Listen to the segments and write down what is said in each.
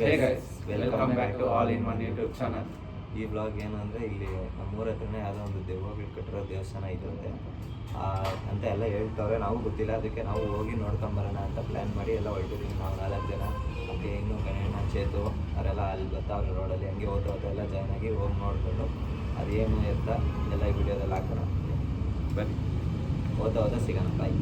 Welcome back to all in one YouTube channel. ಈ blog ಏನು ಅಂದರೆ ಇಲ್ಲಿ ನಮ್ಮೂರ ಹತ್ರನೇ ಯಾವುದೋ ಒಂದು ದೆವ್ವಗಳು ಕಟ್ಟಿರೋ ದೇವಸ್ಥಾನ ಇರುತ್ತೆ ಅಂತ ಎಲ್ಲ ಹೇಳ್ತವ್ರೆ. ನಾವು ಗೊತ್ತಿಲ್ಲ, ಅದಕ್ಕೆ ನಾವು ಹೋಗಿ ನೋಡ್ಕೊಂಬರೋಣ ಅಂತ ಪ್ಲ್ಯಾನ್ ಮಾಡಿ ಎಲ್ಲ ಹೊರಟಿದ್ದೀವಿ. ನಾವು 4 ಜನ, ಮತ್ತು ಇನ್ನೂ ಗಣೇಶ, ಚೇತು ಅವರೆಲ್ಲ ಅಲ್ಲಿ ಬರ್ತಾವ್ರೆ ರೋಡಲ್ಲಿ. ಹಂಗೆ ಹೋಗ್ತಾ ಎಲ್ಲ ಜಾಯ್ನ್ ಆಗಿ ಹೋಗಿ ನೋಡಿಕೊಂಡು ಅದೇನು ಎತ್ತ ಎಲ್ಲ ಈ ವಿಡಿಯೋದಲ್ಲಿ ಹಾಕೋಣ. ಬನ್ನಿ, ಹೋದ ಸಿಗೋಣ. ಬಾಯ್.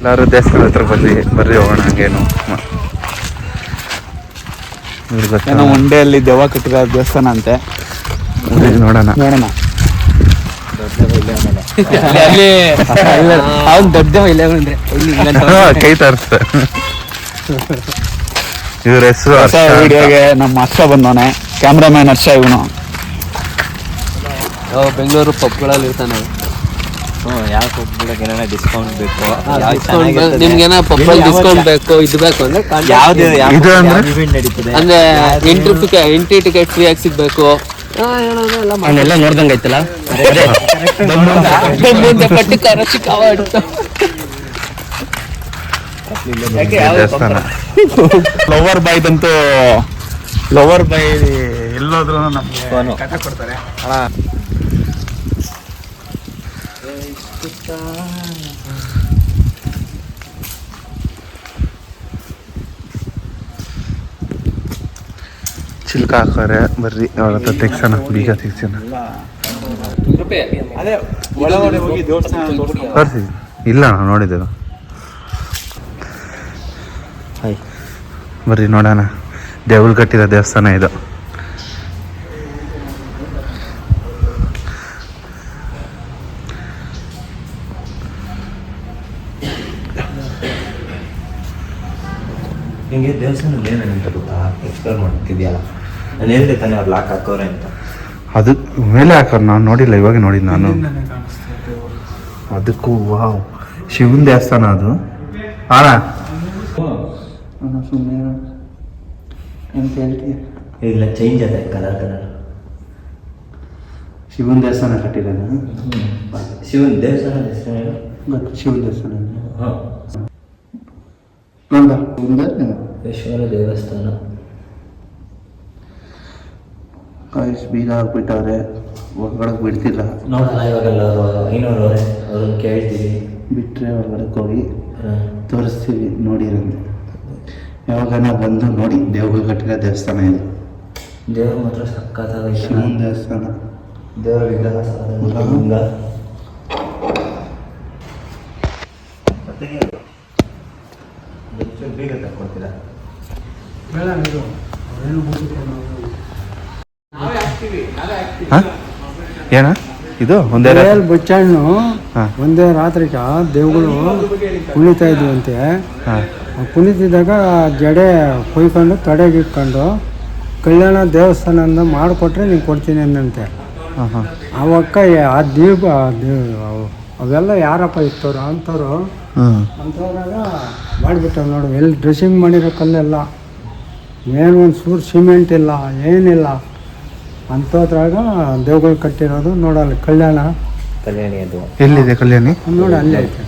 ಎಲ್ಲರೂ ದೇವಸ್ಥಾನ ಹತ್ರ ಬರ್ರಿ ಹೋಗೋಣ. ಹಂಗೇನು ಏನೋ ಮಂಡ್ಯಲ್ಲಿ ದೆವ್ವ ಕಟ್ಟಿರೋ ದೇವಸ್ಥಾನ ಅಂತೆ. ನೋಡೋಣ. ದೊಡ್ಡ ಕೈ ತರಿಸ್ತ. ಇವ್ರ ಹೆಸರು ವಿಡಿಯೋಗೆ ನಮ್ಮ ಹರ್ಷ ಬಂದವನೆ, ಕ್ಯಾಮ್ರಾಮ್ಯಾನ್ ಹರ್ಷ. ಇವನು ಬೆಂಗಳೂರು ಪಬ್ಗಳಲ್ಲಿ ಇರ್ತಾನೆ. ಯಾವ ಪಬ್ಗಳಿಗೆ ಏನಾರ ಡಿಸ್ಕೌಂಟ್ ಬೇಕು, ನಿಮ್ಗೇನ ಪಬ್ಬಲ್ಲಿ ಡಿಸ್ಕೌಂಟ್ ಬೇಕು, ಇದು ಬೇಕು ಅಂದ್ರೆ ನಡೀತದೆ ಅಂದ್ರೆ ಎಂಟ್ರಿ ಟಿಕೆಟ್ ಫ್ರೀ ಆಗಿ ಸಿಗ್ಬೇಕು. ಅವನ್ನೆಲ್ಲ ನೋಡ್ದಂಗ ಐತಲ್ಲ. ದೇವಸ್ಥಾನ ಲವರ್ ಬಾಯ್ದಂತೂ ಲವರ್ ಬಾಯ್ ಎಲ್ಲೋದ್ರು ನಮ್ಗೆ ಕಥೆ ಕೊಡ್ತಾರೆ. ಚಿಲ್ಕ ಹಾಕೋರೆ. ಬರ್ರಿ ಅವ್ರ ಹತ್ರ ತೆಗ್ಸೋಣ, ಬೀಗ ತೆಗ್ಸೋಣ. ಬರ್ರಿ. ಇಲ್ಲ ನಾವು ನೋಡಿದ್ದೆವು. ಬರ್ರಿ ನೋಡೋಣ. ದೇವ್ಗಳು ಕಟ್ಟಿರೋ ದೇವಸ್ಥಾನ ಇದು. ನಿಮಗೆ ದೇವಸ್ಥಾನದಲ್ಲಿ ಏನೇನಂತ ಗೊತ್ತಾ? ಎಕ್ಸ್ಪ್ಲೋರ್ ಮಾಡ್ತಿದ್ಯಲ್ಲ, ನಾನು ಹೇಳ್ದೆ ತಾನೆ ಅವ್ರು ಲಾಕ್ ಹಾಕೋರೆ ಅಂತ. ಅದು ಮೇಲೆ ಹಾಕೋರು, ನಾನು ನೋಡಿಲ್ಲ, ಇವಾಗ ನೋಡಿದ್ದು ನಾನು. ಅದಕ್ಕೂ ವಾವ್, ಶಿವನ ದೇವಸ್ಥಾನ ಅದು. ಅಣ್ಣ ಎಂತ ಹೇಳ್ತೀಯ? ಇಲ್ಲ, ಚೇಂಜ್ ಅದ ಕಲರ್. ಶಿವನ ದೇವಸ್ಥಾನ ಕಟ್ಟಿರೋಣ. ಶಿವನ ದೇವಸ್ಥಾನ ಹೆಸರು ಗೊತ್ತು, ಶಿವನ ದೇವಸ್ಥಾನ. ಹಾಂ, ಈಶ್ವರ ದೇವಸ್ಥಾನ. ಬೀಗ ಹಾಕ್ಬಿಟ್ಟವ್ರೆ, ಹೊರಗಡೆ ಬಿಡ್ತಿಲ್ಲ. ನೋಡಲ್ಲ ಇವಾಗೆಲ್ಲ 500 ಅವ್ರನ್ನ ಕೇಳ್ತೀವಿ, ಬಿಟ್ಟರೆ ಹೊರಗಡೆಗೆ ಹೋಗಿ ತೋರಿಸ್ತೀವಿ ನೋಡಿರಂತೆ. ಯಾವಾಗನ ಬಂದು ನೋಡಿ. ದೇವ್ಗಳು ಕಟ್ಟಿರೋ ದೇವಸ್ಥಾನ ಇದು. ದೇವ್ರ ಮಾತ್ರ ಸಕ್ಕತ್ತಾಗೈತೆ. ಶಿವನ ದೇವಸ್ಥಾನ, ದೇವರ ವಿಗ್ರಹ ಲಿಂಗ. ಬೀಗ ತಕ್ಕೊಡ್ತೀರಾ? ಏನ ಇದು? ಒಂದೇ ಬಚ್ಚಣ್ಣು ಒಂದೇ ರಾತ್ರಿಗ ದೇವ್ಗಳು ಕುಣಿತಾ ಇದ್ವಂತೆ. ಕುಣಿತಿದ್ದಾಗ ಜಡೆ ಕೊಯ್ಕೊಂಡು ತಡೆಗೆ ಇಟ್ಕೊಂಡು ಕಲ್ಯಾಣ ದೇವಸ್ಥಾನದಿಂದ ಮಾಡಿಕೊಟ್ರೆ ನೀನು ಕೊಡ್ತೀನಿ ಅಂದಂತೆ. ಅವಕ್ಕ ಆ ದೀಪ ಅವೆಲ್ಲ ಯಾರಪ್ಪ ಇತ್ತವ್ರು ಅಂಥವ್ರು ಅಂಥವ್ರಾಗ ಮಾಡಿಬಿಟ್ಟವ್ ನೋಡು. ಎಲ್ಲಿ ಡ್ರೆಸ್ಸಿಂಗ್ ಮಾಡಿರೋ ಕಲ್ಲೆಲ್ಲ ಏನು ಒಂದು ಸೂರು ಸಿಮೆಂಟ್ ಇಲ್ಲ ಏನಿಲ್ಲ ಅಂಥದ್ರಾಗ ದೇವ್ಗಳು ಕಟ್ಟಿರೋದು. ನೋಡಲ್ಲ ಕಲ್ಯಾಣ ಕಲ್ಯಾಣಿ ಅದು ಎಲ್ಲಿದೆ ಕಲ್ಯಾಣಿ? ನೋಡಿ ಅಲ್ಲೇ ಐತೆ.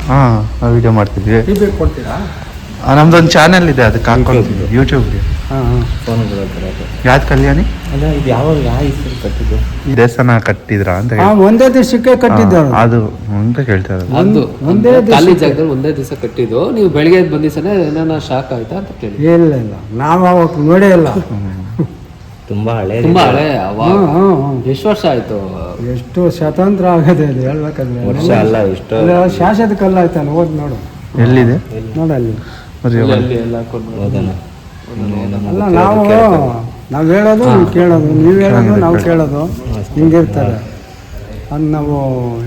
ಹಾಂ ವಿಡಿಯೋ ಮಾಡ್ತಿದ್ವಿ. ಟಿ ವಿ ಕೊಡ್ತೀರಾ? ನಮ್ದೊಂದು ಚಾನೆಲ್ ಇದೆ, ಅದಕ್ಕೆ ಹಾಕ್ಕೊಳ್ತಿದ್ವಿ ಯೂಟ್ಯೂಬ್ಗೆ. ಹಾಂ ಹಾಂ. ಫೋನ್ಗಳು ಬರೋದು. ಯಾವ್ದು ಕಲ್ಯಾಣಿ? ಅಲ್ಲ ಇದು ಯಾವ ಹೆಸರು ಕಟ್ಟಿದ್ದು? ಈ ದೇವಸ್ಥಾನ ಕಟ್ಟಿದ್ರಾ ಅಂತ ಹಾಂ, ಒಂದೇ ದಿವಸಕ್ಕೆ ಕಟ್ಟಿದ್ದವ್ರು. ಅದು ಅಂತ ಕೇಳ್ತಾ ಇರೋದು. ಅದು ಒಂದೇ ಖಾಲಿ ದಿವಸ ಜಾಗದಲ್ಲಿ ಒಂದೇ ದಿವಸ ಕಟ್ಟಿದ್ದು. ನೀವು ಬೆಳಿಗ್ಗೆ ಎದ್ದು ಬಂದಿಸನೇ ಏನಾನ ಶಾಕ್ ಆಯ್ತಾ ಅಂತ ಕೇಳಿ. ಇಲ್ಲ ಇಲ್ಲ, ನಾವು ಅವಾಗ ನೋಡೇ ಇಲ್ಲ. ತುಂಬಾ ಹಳೆ ತುಂಬಾ ಹಳೆ ಅವಾಗ. ಹಾಂ ಹಾಂ. ಎಷ್ಟು ವರ್ಷ ಆಯ್ತು? ಎಷ್ಟು ಸ್ವತಂತ್ರ ಆಗದೆ ಅದು ಹೇಳ್ಬೇಕಾದ್ರೆ. ವರ್ಷ ಅಲ್ಲ ಇಷ್ಟು. ಅಲ್ಲ, ಶಾಸದ ಕಲ್ಲು ಆಯ್ತಾನೆ, ಓದ್ ನೋಡು. ಎಲ್ಲಿದೆ? ನೋಡಲ್ಲಿ. ಅಲ್ಲಿ ಎಲ್ಲ ಹಾಕೊಂಡು ಹೋದನ ಅಲ್ಲ, ನಾವು ಹೇಳೋದು ನೀವು ಕೇಳೋದು, ನೀವು ಹೇಳೋದು ನಾವು ಕೇಳೋದು, ಹಿಂಗಿರ್ತಾರೆ. ಅದು ನಾವು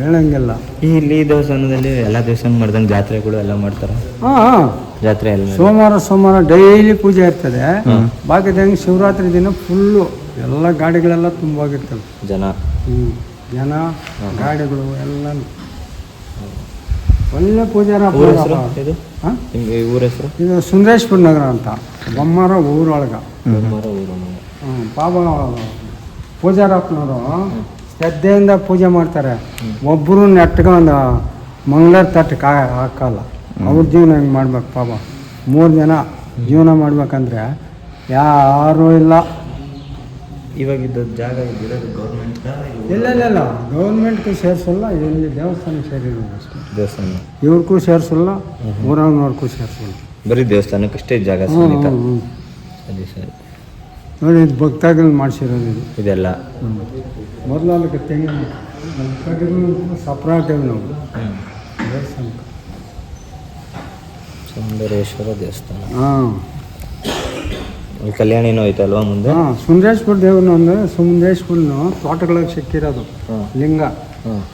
ಹೇಳಂಗಿಲ್ಲ. ಇಲ್ಲಿ ದೇವಸ್ಥಾನದಲ್ಲಿ ಎಲ್ಲ ದೇವಸ್ಥಾನ ಮಾಡ್ದಂಗೆ ಜಾತ್ರೆಗಳು ಎಲ್ಲ ಮಾಡ್ತಾರ. ಹಾಂ ಹಾಂ. ಜಾತ್ರೆ ಎಲ್ಲ ಸೋಮವಾರ ಡೈಲಿ ಪೂಜೆ ಇರ್ತದೆ. ಬಾಕಿದಂಗೆ ಶಿವರಾತ್ರಿ ದಿನ ಫುಲ್ಲು ಎಲ್ಲ ಗಾಡಿಗಳೆಲ್ಲ ತುಂಬೋಗಿರ್ತವೆ. ಜನ ಜನ ಗಾಡಿಗಳು ಎಲ್ಲ ಒಳ್ಳೆ ಪೂಜಾರ. ಊರ ಹೆಸರು ಇದು? ಹಾಂ, ನಿಮ್ಗೆ ಊರ ಹೆಸರು? ಇದು ಸುಂದರೇಶ್ಪುರ ನಗರ ಅಂತ, ಬೊಮ್ಮಾರ ಊರೊಳಗೆ. ಪಾಪ ಪೂಜಾರಪ್ಪನವರು ಶ್ರದ್ಧೆಯಿಂದ ಪೂಜೆ ಮಾಡ್ತಾರೆ. ಒಬ್ಬರು ನೆಟ್ಕೊಂಡು ಮಂಗಳಾರ ತಟ್ಟಕ್ಕೆ ಹಾಕಲ್ಲ. ಅವ್ರ ಜೀವನ ಹೆಂಗೆ ಮಾಡ್ಬೇಕು ಪಾಪ. 3 ಜನ ಜೀವನ ಮಾಡ್ಬೇಕಂದ್ರೆ ಯಾರೂ ಇಲ್ಲ. ಇವಾಗಿದ್ದ ಜಾಗ ಇದ್ದಿರೋದು ಗೌರ್ಮೆಂಟ್? ಇಲ್ಲ, ಗೌರ್ಮೆಂಟ್ಗೂ ಸೇರಿಸಲ್ಲ, ಇಲ್ಲಿ ದೇವಸ್ಥಾನಕ್ಕೆ ಸೇರಿರೋದು ಅಷ್ಟೇ. ದೇವಸ್ಥಾನ ಇವ್ರಿಗೂ ಸೇರಿಸಲ್ಲ, ಊರವ್ರಿಗೂ ಸೇರಿಸಲ್ಲ. ಬರೀ ದೇವಸ್ಥಾನಕ್ಕಷ್ಟೇ ಜಾಗ ಸೀಮಿತ. ಸರಿ ಸರಿ. ನೋಡಿ, ಇದು ಭಕ್ತಾಗಿಲ್ ಮಾಡಿಸಿರೋದು ಇದು. ಇದೆಲ್ಲ ಮೊದಲು ಅದಕ್ಕೆ ತೆಂಗಿನ ಭಕ್ತಾಗಿಗಳು ಸಪ್ರೇಟಿವ್ ನಾವು ದೇವಸ್ಥಾನಕ್ಕೆ. ಸುಂದರೇಶ್ವರ ದೇವಸ್ಥಾನ. ಹಾಂ, ಇಲ್ಲಿ ಕಲ್ಯಾಣಿನೂ ಐತಲ್ವಾ ಮುಂದೆ? ಹಾಂ. ಸುಂದರೇಶ್ವರ ದೇವ್ರನ್ನ ಅಂದರೆ ಸುಂದರೇಶ್ವರನು ತೋಟಗಳಿಗೆ ಸಿಕ್ಕಿರೋದು ಲಿಂಗ.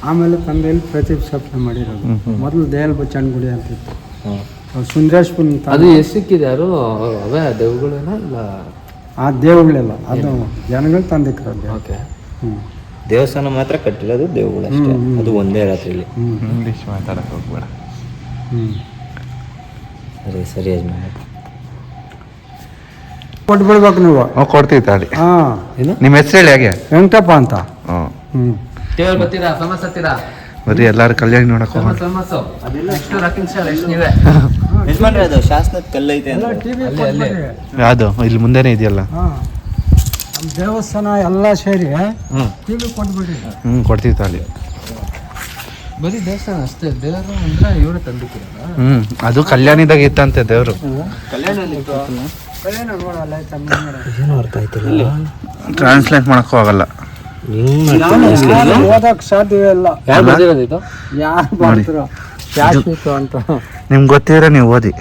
ಆಮೇಲೆ ತಂದೆಯಲ್ಲಿ ಪ್ರತಿಷ್ಠಾಪನೆ ಮಾಡಿರೋದು. ಮೊದಲು ದಯಾಲ್ ಬಚ್ಚಣ್ಣ ಗುಡಿ ಅಂತಿತ್ತು. ಸುಂದರೇಶ್ವರ ಅದು ಎಷ್ಟು ಸಿಕ್ಕಿದೆ? ಯಾರು ಅವೇ ದೇವುಗಳೇನ? ಇಲ್ಲ, ಆ ದೇವುಗಳೆಲ್ಲ ಅದು ಜನಗಳು ತಂದಿಕ್ಕಿರೋದು. ಓಕೆ. ದೇವಸ್ಥಾನ ಮಾತ್ರ ಕಟ್ಟಿರೋದು ದೇವುಗಳು ಅಷ್ಟೇ. ಅದು ಒಂದೇ ರಾತ್ರಿಲಿ. ಇಂಗ್ಲೀಷ್ ಮಾತಾಡಕ್ಕೆ ಹೋಗ್ಬೇಡ. ಸರಿ ಸರಿ ಯಜಮಾನ. ಕೊಟ್ಬಿಡ್ಬೇಕು ನೀವು. ಕೊಡ್ತೀವಿ ತಾಳಿ. ಹಾಂ. ನಿಮ್ಮ ಹೆಸರು ಹೇಳಿ ಹೇಗೆ? ವೆಂಕಟಪ್ಪ ಅಂತ. ಹ್ಞೂ ದೇವ್ರು ಬರ್ತೀರಾ? ಫೇಮಸ್ ಹತ್ತೀರಾ? ಬರೀ ಎಲ್ಲರೂ ಕಲ್ಯಾಣಿ ನೋಡಕ್ಕೆ ಹೋಗೋಣ. ಫೇಮಸ್ ಎಷ್ಟು ರಾಕಿಂಗ್ ಸ್ಟಾರ್ ಎಷ್ಟು ನೀವೇ? ಯಜಮಾನ್ರೆ ಅದು ಶಾಸನದ ಕಲ್ಲೈತೆ ಎಲ್ಲ ಅಂತ. ಟಿ ವಿ ಅಲ್ಲೇ. ಯಾವುದು ಇಲ್ಲಿ ಮುಂದೆನೇ ಇದೆಯಲ್ಲ? ಹಾಂ, ನಮ್ಮ ದೇವಸ್ಥಾನ ಎಲ್ಲ ಸೇರಿ ಟಿ ವಿ ಕೊಟ್ಬಿಡಿ. ಕೊಡ್ತೀವಿ ತಾಳಿ. ಬರೀ ದೇವಸ್ಥಾನ ಅಷ್ಟೇ, ದೇವರು ಅಂದ್ರೆ ಇವರೇ ತಂದಿಕ್ಕಿರಲ್ಲ. ಅದು ಕಲ್ಯಾಣಿದಾಗ ಇತ್ತಂತೆ ದೇವರು. ಏನೋ ಅರ್ಥ ಆಯ್ತಿಲ್ಲ. ಟ್ರಾನ್ಸ್ಲೇಟ್ ಮಾಡಕ್ಕೂ ಆಗಲ್ಲ. ಓದಕ್ಕೆ ಸಾಧ್ಯವೇ ಇಲ್ಲ. ಯಾರು ಬಂದಿರೋದು? ಯಾರು ಮಾಡ್ತಾರೋ ಶಾಶ್ವತ ಅಂತ. ನಿಮ್ಗೆ ಗೊತ್ತಿದ್ರೆ ನೀವು ಓದಿ.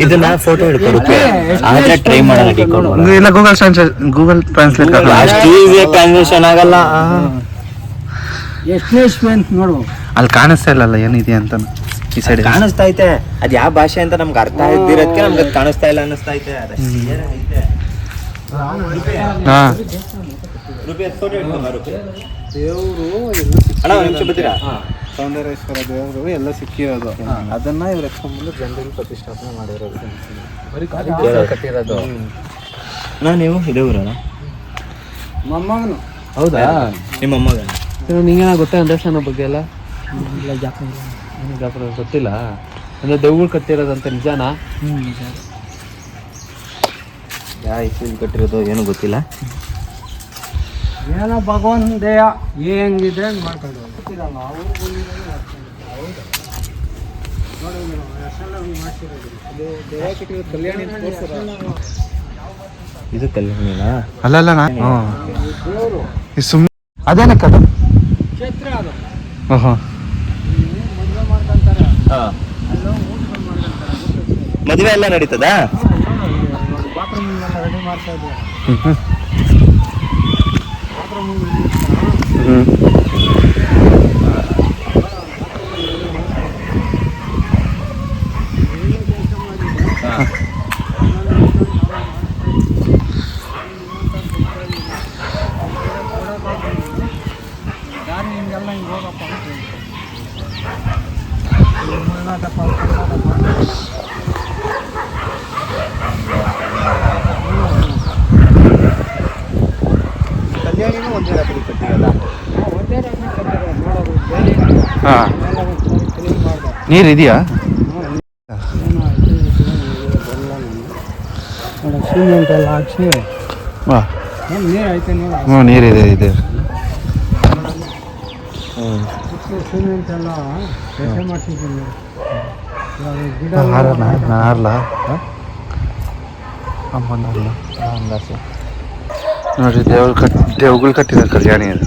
ಇದನ್ನ ಫೋಟೋ ಹಿಡ್ಕೊಡುತ್ತೆ. ಆದ್ರೆ ಟ್ರೈ ಮಾಡೋಣ. ಇಲ್ಲ, ಗೂಗಲ್ ಟ್ರಾನ್ಸ್ಲೇಟ್ ಅಷ್ಟು ಈಸಿಯಾಗಿ ಟ್ರಾನ್ಸ್ಲೇಷನ್ ಆಗಲ್ಲ. ಎಷ್ಟೇ ಅಂತ ನೋಡು, ಅಲ್ಲಿ ಕಾಣಿಸ್ತಾ ಇಲ್ಲಲ್ಲ ಏನಿದೆ ಅಂತ. ಈ ಸೈಡ್ ಕಾಣಿಸ್ತಾ ಐತೆ. ಅದ್ ಯಾವ ಭಾಷೆ ಅಂತ ನಮ್ಗೆ ಅರ್ಥ ಆಗಿರೋದಕ್ಕೆ ನಮ್ಗೆ ಕಾಣಿಸ್ತಾ ಇಲ್ಲ ಅನ್ನಿಸ್ತಾ ಐತೆ. ಹಾಂ, ಅಣ್ಣ ಒಂದು ನಿಮಿಷ ಬರ್ತೀರಾ? ಸೌಂದರೇಶ್ವರ ದೇವರು ಎಲ್ಲ ಸಿಕ್ಕಿರೋದು. ಅದನ್ನ ಇವ್ರು ಎತ್ಕೊಂಡ್ಬಂದು ಜನರಿಗೆ ಪ್ರತಿಷ್ಠಾಪನೆ ಮಾಡಿರೋದು. ಬರೀ ಖಾಲಿ ದೇವಸ್ಥಾನ ಕಟ್ಟಿರೋದು. ಅಣ್ಣ ನೀವು ಇದೇ ಊರಣ್ಣ? ಮೊಮ್ಮಗನು. ಹೌದಾ? ನಿಮ್ಮ ಅಮ್ಮಗ? ನಿಂಗೇನ ಗೊತ್ತಾ ದೇವಸ್ಥಾನ ಬಗ್ಗೆ ಎಲ್ಲ? ಜಾಪುರ ಗೊತ್ತಿಲ್ಲ ಅಂದ್ರೆ ದೇವ್ಗಳು ಕಟ್ಟಿರೋದಂತ ನಿಜಾನಾ? ಯಾವ ಇಸ್ವಿಲಿ ಕಟ್ಟಿರೋದು ಏನೂ ಗೊತ್ತಿಲ್ಲ. ಏನೋ ಭಗವಂತ ದೇಯ ಹೆಂಗಿದೆ ಹಂಗೆ ಮಾಡ್ಕೊಂಡು ಗೊತ್ತಿರಲ್ಲ. ಇದು ಕಲ್ಯಾಣಿನಾ? ಅಲ್ಲಲ್ಲ ಸುಮ್ಮನೆ ಅದೇನಕ್ಕೆ ಅದು? ಕ್ಷೇತ್ರ ಅದು. ಓಹೋ, ಮದುವೆ ಎಲ್ಲ ನಡೀತದಾ? ಬಾತ್ರೂಮ್ ರೆಡಿ ಮಾಡ್ತಾ ಇದ್ದೀವಿ. ದಾರಿ ಹಿಂಗೆಲ್ಲ ಹಿಂಗೆ ಹೋಗಪ್ಪ ಅಂತ ಹೇಳ್ತಾರೆ. ಕಲ್ಯಾಣಿನೂ ಒಂದೇ ರಾತ್ರಿ ಕಟ್ಟಿರೋದ? ಒಂದೇ ರಾತ್ರಿ ಕಟ್ಟಿರೋದು ನೋಡೋದು ಬೇಲಿ ಹಾಂ ಎಲ್ಲ ಒಂದು ಸರಿ ಕ್ಲೀನ್ ಮಾಡಿದೆ. ನೀರು ಇದೆಯಾ? ನೋಡಿ ಸಿಮೆಂಟ್ ಎಲ್ಲ ಹಾಕ್ಸಿ ಹಾಂ ನೀರು ಐತೆ ನೋಡಿ. ಹ್ಞೂ ನೀರಿದೆ ಇದೆ. ಸಿಮೆಂಟ್ ಎಲ್ಲ ಕೆಲಸ ಮಾಡ್ತಿದ್ದೀನಿ. ಇವಾಗ ಗಿಡ ನಾರ್ಲ ಅಮ್ಮನಲ್ಲ ನೋಡಿರಿ ದೇವ್ಗಳು ಕಟ್ಟಿದ್ದಾರೆ ಕಲ್ಯಾಣಿ ಅದು.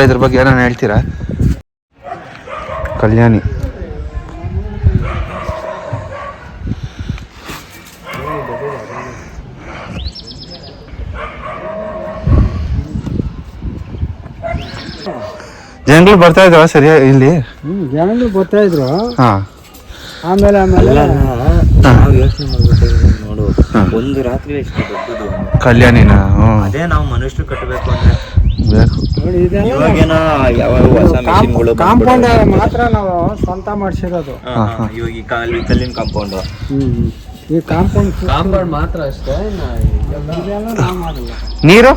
ಇದ್ರ ಬಗ್ಗೆ ಏನಾರು ಹೇಳ್ತೀರಾ? ಕಲ್ಯಾಣಿ ಜನಗಳು ಬರ್ತಾ ಇದ್ದಾವ ಸರಿಯಾ ಇಲ್ಲಿ? ಜನಗಳು ಬರ್ತಾ ಇದ್ರು. ಹಾಂ ಆಮೇಲೆ ನಾವು ಯೋಚನೆ ಮಾಡ್ಬಿಟ್ಟು ನೋಡು, ಒಂದು ರಾತ್ರಿ ಎಷ್ಟು ದೊಡ್ಡದು ಕಲ್ಯಾಣಿನ. ಹ್ಞೂ ಅದೇ ನಾವು ಮನುಷ್ಯರು ಕಟ್ಟಬೇಕು ಅಂದ್ರೆ ಬೇಕು. ನೋಡಿ ಇದೆಲ್ಲ ಇವಾಗೇನೋ ಯಾವ ಹೊಸ ಮಿಷಿನ್ಗಳು ಕಾಂಪೌಂಡ್ ಮಾತ್ರ ನಾವು ಸ್ವಂತ ಮಾಡಿಸಿರೋದು. ಇವಾಗ ಈ ಕಲ್ಲಿನ ಕಾಂಪೌಂಡು. ಈ ಕಾಂಪೌಂಡ್ ಕಾಂಪೌಂಡ್ ಮಾತ್ರ ಅಷ್ಟೇ. ಇದೆಲ್ಲ ನಾವು ಮಾಡಿಲ್ಲ. ನೀರು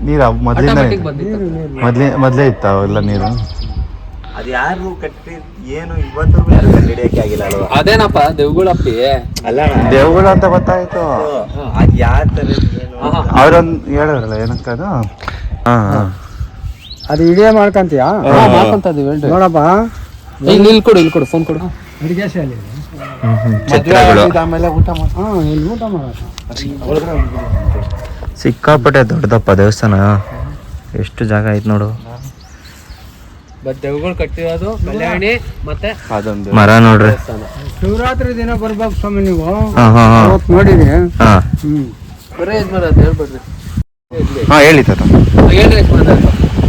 ನೀರು ಮೊದಲಿಂದ ಆಟೋಮೆಟಿಕ್ ಬಂದಿತ್ತು. ಮೊದಲೇ ಇತ್ತ ಅವೆಲ್ಲ ನೀರು? ಅದು ಯಾರು ಕಟ್ಟಿ ಏನು ಇವತ್ತರೆಗೂ ಯಾರು ಕಂಡಿಡಿಯಕ್ಕೆ ಆಗಿಲ್ಲ ಅಲ್ವಾ? ಅದೇನಪ್ಪ ದೇವ್ಗಳಪ್ಪಿ ಅಲ್ಲ ದೇವ್ಗಳು ಅಂತ ಗೊತ್ತಾಯ್ತು. ಅದು ಯಾವ ಥರ ಅವ್ರೊಂದು ಹೇಳಿದ್ರಲ್ಲ ಏನಂತ ಅದು. ಹಾಂ ಹಾಂ ಅದು ಇಡಿಯೇ ಮಾಡ್ಕೊಂತೀಯಾ? ಮಾಡ್ಕೊಂತದ್ದು ಹೇಳ್ರಿ. ನೋಡಪ್ಪ ಇಲ್ಲಿ ಕೊಡು ಫೋನ್ ಕೊಡು. ಅಡಿಗೆ ಶಾಲೆ ಚಿತ್ರಗಳು ಆಮೇಲೆ ಊಟ ಮಾಡಿ ಇಲ್ಲಿ ಊಟ ಮಾಡೋದು. ಸಿಕ್ಕಾಪಟ್ಟೆ ದೊಡ್ಡದಪ್ಪ ದೇವಸ್ಥಾನ. ಎಷ್ಟು ಜಾಗ ಐತೆ ನೋಡು. ದೇವ್ಗಳು ಕಟ್ಟಿರೋದು ಕಲ್ಯಾಣಿ ಮತ್ತೆ ಅದೊಂದು ಮರ ನೋಡ್ರಿ. ಶಿವರಾತ್ರಿ ದಿನ ಬರ್ಬೇಕು ಸ್ವಾಮಿ ನೀವು. ಹಾಂ ಹಾಂ ಹಾಂ ಅವತ್ತು ನೋಡಿರಿ. ಹಾಂ ಬರೇ ಯಜಮಾನ ಅದು ಹೇಳ್ಬೇಡ್ರಿ. ಹಾಂ ಹೇಳಿ ತಾತ. ಹೇಳ್ರಿ ಯಜಮಾನ.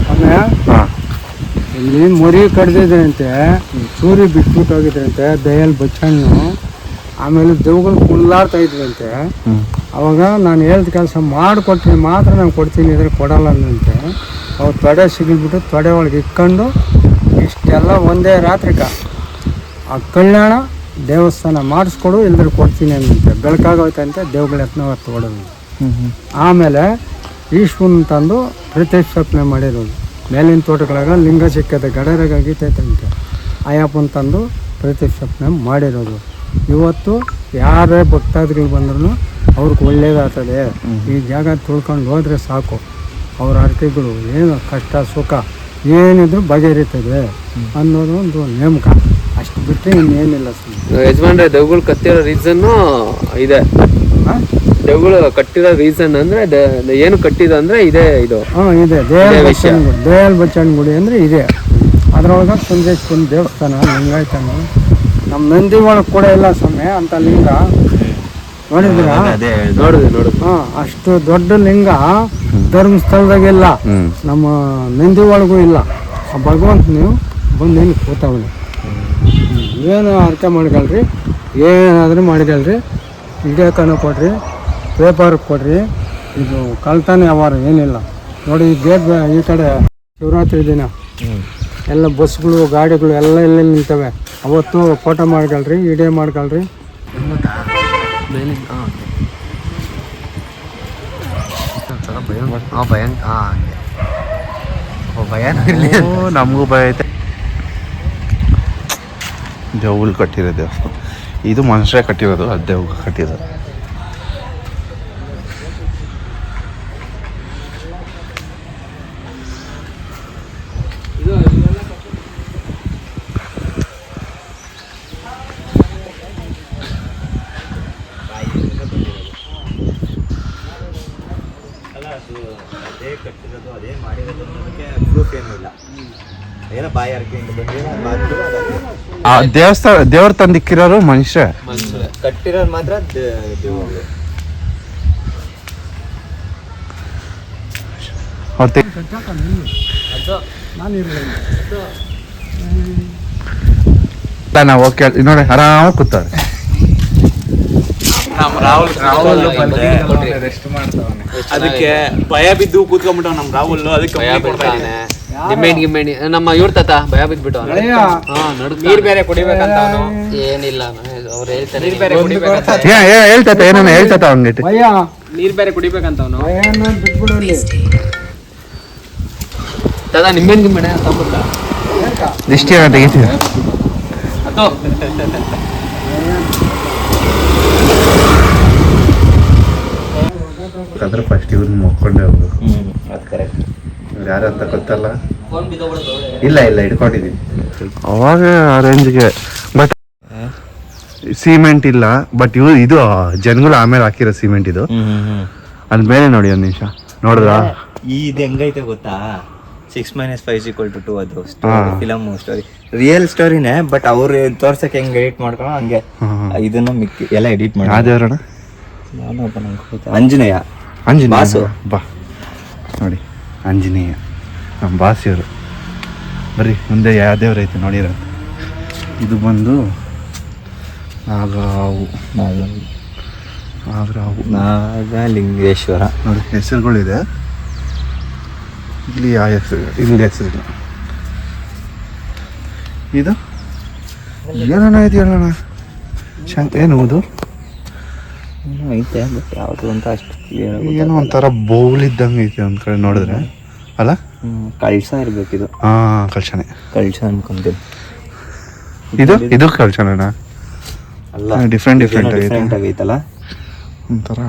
ಆಮೇಲೆ ಹಾಂ ಇಲ್ಲಿ ಮರಿ ಕಡ್ದಿದ್ರಂತೆ, ಸೂರಿ ಬಿಟ್ಬಿಟ್ಟು ಹೋಗಿದ್ರಂತೆ ದಯಲ್ ಬಚ್ಚಣ್ಣು. ಆಮೇಲೆ ದೇವ್ಗಳು ಕುಳ್ಳಾಡ್ತಾ ಇದ್ರಂತೆ. ಅವಾಗ ನಾನು ಹೇಳ್ದ ಕೆಲಸ ಮಾಡಿಕೊಟ್ರಿ ಮಾತ್ರ ನಾನು ಕೊಡ್ತೀನಿ, ಇದ್ರೆ ಕೊಡಲ್ಲ ಅಂದಂತೆ. ಅವ್ರು ತೊಡೆ ಸಿಗಿಬಿಟ್ಟು ತೊಡೆ ಒಳಗೆ ಇಕ್ಕೊಂಡು ಇಷ್ಟೆಲ್ಲ ಒಂದೇ ರಾತ್ರಿಕ ಆ ಕಲ್ಯಾಣ ದೇವಸ್ಥಾನ ಮಾಡಿಸ್ಕೊಡು, ಇಲ್ದ್ರೆ ಕೊಡ್ತೀನಿ ಅಂದಂತೆ. ಬೆಳಕಾಗೋಯ್ತಂತೆ ದೇವ್ಗಳ ಯತ್ನ ಹೊರತು. ಆಮೇಲೆ ಈಶ್ವರನ ತಂದು ಪ್ರತಿಷ್ಠಾಪನೆ ಮಾಡಿರೋದು. ಮೇಲಿನ ತೋಟಗಳಾಗ ಲಿಂಗ ಸಿಕ್ಕದ ಗಡರಾಗ ಗೀತೈತಂತೆ. ಅಯ್ಯಪ್ಪನ ತಂದು ಪ್ರತಿಷ್ಠಾಪನೆ ಮಾಡಿರೋದು. ಇವತ್ತು ಯಾರೇ ಭಕ್ತಾದಿಗಳು ಬಂದ್ರೂ ಅವ್ರಿಗೆ ಒಳ್ಳೇದಾಗ್ತದೆ. ಈ ಜಾಗ ತುಳ್ಕೊಂಡು ಹೋದರೆ ಸಾಕು, ಅವ್ರ ಅರ್ಕೆಗಳು ಏನು ಕಷ್ಟ ಸುಖ ಏನಿದ್ರು ಬಗೆಹರಿತದೆ ಅನ್ನೋದು ಒಂದು ನೇಮಕ. ಅಷ್ಟು ಬಿಟ್ಟರೆ ಇನ್ನೇನಿಲ್ಲ ಸ್ವಾಮಿ. ಯಜಮಾನ್ರೆ ದೇವ್ಗಳು ಕಟ್ಟಿರೋ ರೀಸನ್ನು ಇದೆ. ದೇವ್ಗಳು ಕಟ್ಟಿರೋ ರೀಸನ್ ಅಂದ್ರೆ ಏನು ಕಟ್ಟಿದ ಅಂದ್ರೆ ಇದೇ ಇದು. ಇದೆ ದಯಾಲ್ ಬಚ್ಚಣ್ಣ ಗುಡಿ ಅಂದರೆ ಇದೆ. ಅದರೊಳಗೆ ಕುಂದೇಶ್ವರನ ದೇವಸ್ಥಾನ ಲಿಂಗಾಯ್ತಾನ. ನಮ್ಮ ನಂದಿ ಒಳಗೆ ಕೂಡ ಇಲ್ಲ ಸ್ವಾಮಿ ಅಂತ ಲಿಂಗ. ನೋಡಿದ್ರ? ನೋಡುದು. ಅಷ್ಟು ದೊಡ್ಡ ಲಿಂಗ ಧರ್ಮಸ್ಥಳದಾಗಿಲ್ಲ, ನಮ್ಮ ನಂದಿ ಒಳಗೂ ಇಲ್ಲ. ಆ ಭಗವಂತ ನೀವು ಬಂದು ಏನು ಕೂತವನಿ. ಏನು ಅರ್ಥ ಮಾಡ್ಕೊಳ್ರಿ, ಏನಾದರೂ ಮಾಡ್ಕೊಳ್ರಿ. ಹಿಡಿಯೋಕನ ಕೊಡ್ರಿ, ಪೇಪರ್ ಕೊಡ್ರಿ. ಇದು ಕಳ್ತಾನೆ ಅವಾರ ಏನಿಲ್ಲ ನೋಡಿ. ಗೇಟ್ ಈ ಕಡೆ ಶಿವರಾತ್ರಿ ದಿನ ಎಲ್ಲ ಬಸ್ಗಳು ಗಾಡಿಗಳು ಎಲ್ಲ ಎಲ್ಲೆಲ್ಲಿ ನಿಂತವೆ. ಅವತ್ತು ಫೋಟೋ ಮಾಡ್ಕೊಳ್ರಿ, ವಿಡಿಯೋ ಮಾಡ್ಕೊಳ್ರಿ. ನಮಗೂ ಭಯ ಐತೆ. ದೇವ್ಗಳು ಕಟ್ಟಿರೋ ದೇವಸ್ಥಾನ ಇದು. ಮನುಷ್ಯ ಕಟ್ಟಿರೋದು, ಅದು ದೇವ್ಗಳು ಕಟ್ಟಿರೋದು. ಅದೇ ಕಟ್ಟಿರೋದು, ಅದೇ ಮಾಡಿರೋದು ಅನ್ನೋದಕ್ಕೆ ಪ್ರೂಫ್ ಏನೂ ಇಲ್ಲ. ಏನೋ ಬಾಯಿ ಅರ್ಕೆಯಿಂದ ಬಂದಿರೋ ಆ ದೇವಸ್ಥಾನ ದೇವ್ರ ತಂದಿಕ್ಕಿರೋರು ಮನುಷ್ಯ. ಕಟ್ಟಿರೋದು ಮಾತ್ರ ದೇವ್ರು. ನಾವು ಓಕೆ ನೋಡಿ ಆರಾಮಾಗಿ ಕೂತಾರೆ. ಅದಕ್ಕೆ ಭಯ ಬಿದ್ದು ಕೂತ್ಕೊಂಡ್ಬಿಟ್ಟ ನಮ್ ರಾಹುಲ್. ಅದಕ್ಕೆ ನಿಮ್ಮೆಣ್ಣಿ ನಮ್ಮ ಇವ್ರ ತಾತ ಭಯ ಬಿದ್ಬಿಟ್ಟು ನೀರ್ ಬೇರೆ ಕುಡಿಬೇಕಂತ ಅವನು ಏನಿಲ್ಲ ಅವ್ರು ಹೇಳ್ತಾರೆ ನೀರ್ ಬೇರೆ ಕುಡಿಬೇಕಂತ ಹೇಳ್ತತ ಏನೇನು ಹೇಳ್ತತ ಹಂಗೈತೆ ಭಯ ನೀರ್ ಬೇರೆ ಕುಡಿಬೇಕಂತ ಅವನು ಭಯ ಅನ್ನೋದು ಬಿಟ್ಬಿಡು ಅಲ್ಲಿ. ತಾತ ನಿಮ್ಮೆಣ್ಣೆ ತಗೊಂಡ್ಬಿಟ್ಟ ದಿಷ್ಟಿ ತೆಗಿತೀವಿ ಅದು ಅಂದ್ರೆ ಫಸ್ಟ್ ಇವ್ರನ್ನ ಮುಕ್ಕೊಂಡೇ ಹೋಗ್ಬೇಕು. ಅದು ಕರೆಕ್ಟ್. ಯಾರು ಅಂತ ಗೊತ್ತಲ್ಲ. ಇಲ್ಲ ಇಟ್ಕೊಂಡಿದ್ದೀನಿ ಅವಾಗ ಆ ರೇಂಜ್ಗೆ. ಬಟ್ ಸಿಮೆಂಟ್ ಇಲ್ಲ, ಬಟ್ ಇದು ಜನಗಳು ಆಮೇಲೆ ಹಾಕಿರೋ ಸಿಮೆಂಟ್ ಇದು. ಅದ್ ಮೇಲೆ ನೋಡಿ ಒಂದ್ ನಿಮಿಷ ನೋಡ್ರ ಇದು ಹೆಂಗೈತೆ ಗೊತ್ತಾ, 6 - 5 = 2 ಅದು ಫಿಲಮ್ ಸ್ಟೋರಿ, ರಿಯಲ್ ಸ್ಟೋರಿನೇ. ಬಟ್ ಅವ್ರು ತೋರ್ಸಕ್ಕೆ ಹೆಂಗ್ ಎಡಿಟ್ ಮಾಡ್ಕೊಳ್ಳೋ ಹಂಗೆ ಇದನ್ನು ಮಿಕ್ಕಿ ಎಲ್ಲ ಎಡಿಟ್ ಮಾಡಿ. ಯಾವ್ದೇವ್ರಣ? ಆಂಜನೇಯ ಬಾಸು. ಬಾ ನೋಡಿ ಆಂಜನೇಯ ನಮ್ಮ ಬಾಸಿಯವರು. ಬರ್ರಿ ಮುಂದೆ ಯಾವ ದೇವ್ರು ಐತೆ ನೋಡಿರ. ಇದು ಬಂದು ನಾಗಾವು ನಾಗಲಿಂಗೇಶ್ವರ ನೋಡಿ ಹೆಸರುಗಳಿದೆ. ಇಲ್ಲಿ ಯಾವ ಹೆಸರು? ಇಲ್ಲಿ ಹೆಸರು ಇದು ಏನಣ್ಣ ಇದು ಹೇಳೋಣ. ಏನು ಇದು? ಐತೆ ಬಟ್ ಯಾವುದು ಅಂತ ಅಷ್ಟು ಕ್ಲಿಯರ್. ಏನೋ ಒಂಥರ ಬೌಲ್ ಇದ್ದಂಗೆ ಐತೆ ಒಂದ್ ಕಡೆ ನೋಡಿದ್ರೆ ಅಲ್ಲ. ಕಳ್ಸ ಇರ್ಬೇಕಿದು. ಹಾ ಕಳ್ಸನೆ ಕಳ್ಸ ಅನ್ಕೊಂತೀನಿ. ಇದು ಕಳ್ಸನ ಅಲ್ಲ, ಡಿಫ್ರೆಂಟ್ ಆಗೈತಲ್ಲ ಒಂಥರ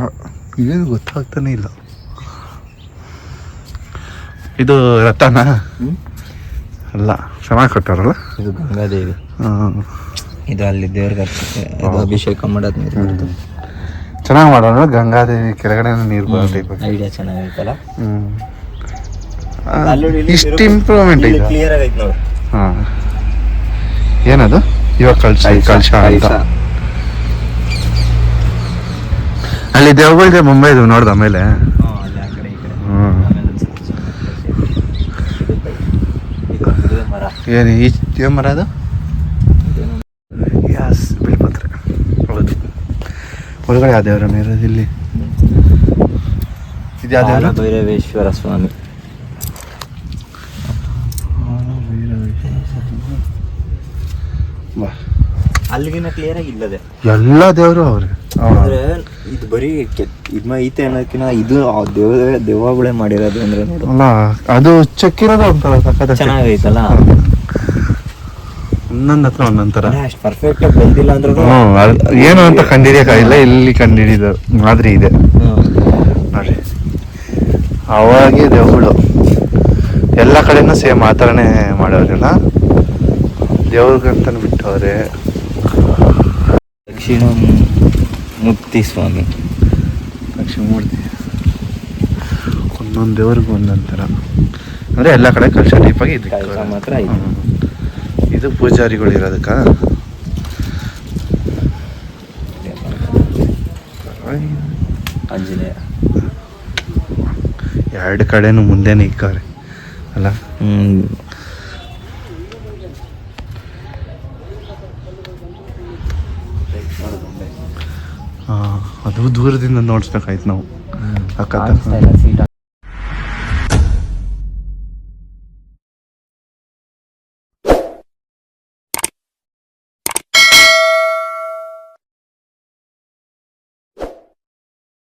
ಏನು ಗೊತ್ತಾಗ್ತಾನೆ ಇಲ್ಲ. ಇದು ರಥನ ಅಲ್ಲ, ಚೆನ್ನಾಗಿ ಕಟ್ಟಾರಲ್ಲ. ಇದು ಗಂಗಾದೇವಿ. ಇದು ಅಲ್ಲಿ ದೇವ್ರಿಗೆ ಇದು ಅಭಿಷೇಕ ಮಾಡೋದು ನೀರು ಚೆನ್ನಾಗಿ ಮಾಡೋಣ. ಗಂಗಾದೇವಿ ಕೆಳಗಡೆ ನೀರು ಬರೋ ಟೈಪ್ ಐಡಿಯಾ ಚೆನ್ನಾಗೈತಲ್ಲ. ಇಷ್ಟು ಇಂಪ್ರೂವ್ಮೆಂಟ್ ಇದೆ. ಕ್ಲಿಯರ್ ಆಗೈತೆ ನೋಡಿ. ಹಾ ಏನದು? ಇವಾಗ ಕಳ್ಸ ಅಂತ ಅಲ್ಲಿ ದೇವಗಳಿದೆ ಮುಂಬೈದು ನೋಡ್ದ ಆಮೇಲೆ. ಅಲ್ಲಿ ಆ ಕಡೆ ಈ ಕಡೆ ಇದು ಮರ. ಏನು ಈ ಮರ ಅದು? ಯಾಸ್ ಬಿಲ್ಪತ್ರೆ. ಹೌದು. ಒಳಗಡೆ ಯಾವ ದೇವರ ಮೇರೋದು ಇಲ್ಲಿ? ಇದು ಯಾವ ದೇವರ? ಭೈರವೇಶ್ವರ ಸ್ವಾಮಿ. ಅಲ್ಲಿಗಿನ ಕ್ಲಿಯರ್ ಆಗಿ ಇಲ್ಲದೆ ಎಲ್ಲ ದೇವರು ಅವ್ರಿಗೆ. ಅಂದ್ರೆ ಇದು ಬರೀ ಇದ್ಮ ಐತೆ ಅನ್ನೋದಕ್ಕಿಂತ ಇದು ದೇವಗಳೇ ಮಾಡಿರೋದು ಅಂದ್ರೆ ನೋಡು. ಅಲ್ಲ ಅದು ಚೆಕ್ಕಿರೋದು ಒಂಥರ ಸಖತ್ ಚೆನ್ನಾಗೈತಲ್ಲ. ಒಂದೊಂದ್ ಹತ್ರ ಒಂದೊಂಥರ. ಅಷ್ಟು ಪರ್ಫೆಕ್ಟ್ ಆಗಿ ಬಂದಿಲ್ಲ ಅಂದ್ರೂ ಏನು ಅಂತ ಕಂಡಿಡಿಯಕ್ಕಾಗಿಲ್ಲ. ಇಲ್ಲಿ ಕಂಡಿಡಿದ ಮಾದರಿ ಇದೆ ನೋಡಿ. ಅವಾಗೆ ದೇವಗಳು ಎಲ್ಲ ಕಡೆನೂ ಸೇಮ್ ಆ ಥರನೇ ಮಾಡೋರಿಲ್ಲ. ದೇವ್ರಿಗಂತ ಬಿಟ್ಟವ್ರೆ. ದಕ್ಷಿಣ ಮುಕ್ತಿ ಸ್ವಾಮಿ, ದಕ್ಷಿಣಮೂರ್ತಿ. ಒಂದೊಂದು ದೇವ್ರಿಗೂ ಒಂದೊಂದು ಥರ. ಅಂದರೆ ಎಲ್ಲ ಕಡೆ ಕಲ್ಚ ಟೈಪಾಗಿ ಇದು ಮಾತ್ರ ಐತೆ. ಇದು ಪೂಜಾರಿಗಳು ಇರೋದಕ್ಕ. ಆಂಜನೇಯ ಎರಡು ಕಡೆನೂ ಮುಂದೆನೇ ಇಕ್ಕವ್ರೆ ಅಲ್ಲ. ಅದು ದೂರದಿಂದ ನೋಡ್ಸ್ಬೇಕಾಯ್ತು ನಾವು. ಅಕ್ಕ